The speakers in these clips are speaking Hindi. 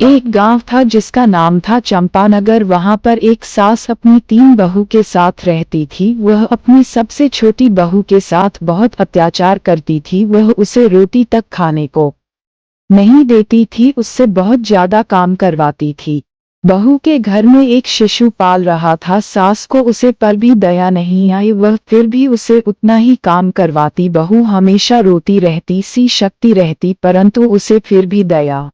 एक गांव था जिसका नाम था चंपानगर। वहां पर एक सास अपनी 3 बहू के साथ रहती थी। वह अपनी सबसे छोटी बहू के साथ बहुत अत्याचार करती थी। वह उसे रोटी तक खाने को नहीं देती थी, उससे बहुत ज्यादा काम करवाती थी। बहू के घर में एक शिशु पाल रहा था। सास को उसे पर भी दया नहीं आई, वह फिर भी उसे उतना ही काम करवाती। बहू हमेशा रोती रहती सी शक्ति रहती, परंतु उसे फिर भी दया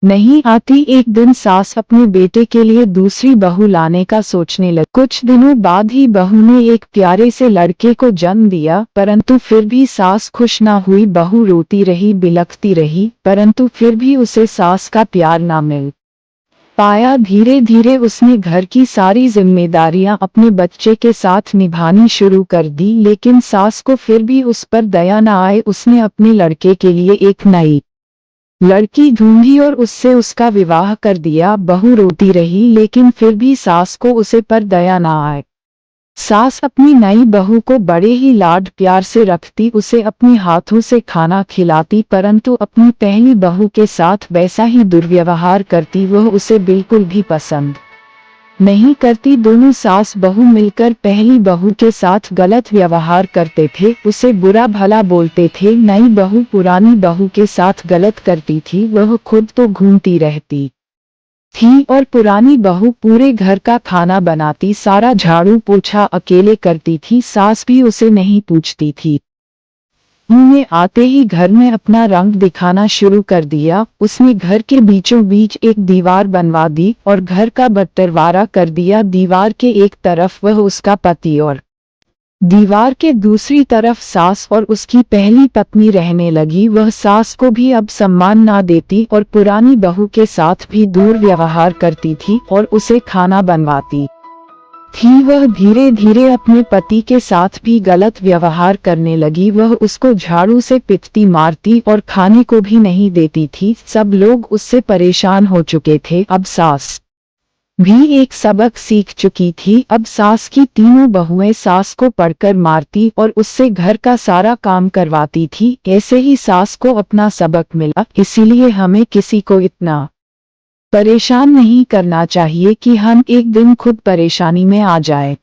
नहीं आती। एक दिन सास अपने बेटे के लिए दूसरी बहू लाने का सोचने लगी। कुछ दिनों बाद ही बहू ने एक प्यारे से लड़के को जन्म दिया, परंतु फिर भी सास खुश ना हुई। बहू रोती रही, बिलखती रही, परंतु फिर भी उसे सास का प्यार ना मिल पाया। धीरे धीरे उसने घर की सारी जिम्मेदारियां अपने बच्चे के साथ निभानी शुरू कर दी, लेकिन सास को फिर भी उस पर दया न आए। उसने अपने लड़के के लिए एक नई लड़की ढूंढी और उससे उसका विवाह कर दिया। बहू रोती रही, लेकिन फिर भी सास को उसे पर दया न आए। सास अपनी नई बहू को बड़े ही लाड प्यार से रखती, उसे अपने हाथों से खाना खिलाती, परंतु अपनी पहली बहू के साथ वैसा ही दुर्व्यवहार करती। वह उसे बिल्कुल भी पसंद नहीं करती। दोनों सास बहू मिलकर पहली बहू के साथ गलत व्यवहार करते थे, उसे बुरा भला बोलते थे। नई बहू पुरानी बहू के साथ गलत करती थी, वह खुद तो घूमती रहती थी और पुरानी बहू पूरे घर का खाना बनाती, सारा झाड़ू पोछा अकेले करती थी। सास भी उसे नहीं पूछती थी। में आते ही घर में अपना रंग दिखाना शुरू कर दिया। उसने घर के बीचों बीच एक दीवार बनवा दी और घर का बंटवारा कर दिया। दीवार के एक तरफ वह उसका पति और दीवार के दूसरी तरफ सास और उसकी पहली पत्नी रहने लगी। वह सास को भी अब सम्मान ना देती और पुरानी बहू के साथ भी दुर्व्यवहार करती थी और उसे खाना बनवाती थी। वह धीरे धीरे अपने पति के साथ भी गलत व्यवहार करने लगी। वह उसको झाड़ू से पिटती, मारती और खाने को भी नहीं देती थी। सब लोग उससे परेशान हो चुके थे। अब सास भी एक सबक सीख चुकी थी। अब सास की तीनों बहुएं सास को पड़कर मारती और उससे घर का सारा काम करवाती थी। ऐसे ही सास को अपना सबक मिला। इसीलिए हमें किसी को इतना परेशान नहीं करना चाहिए कि हम एक दिन खुद परेशानी में आ जाए।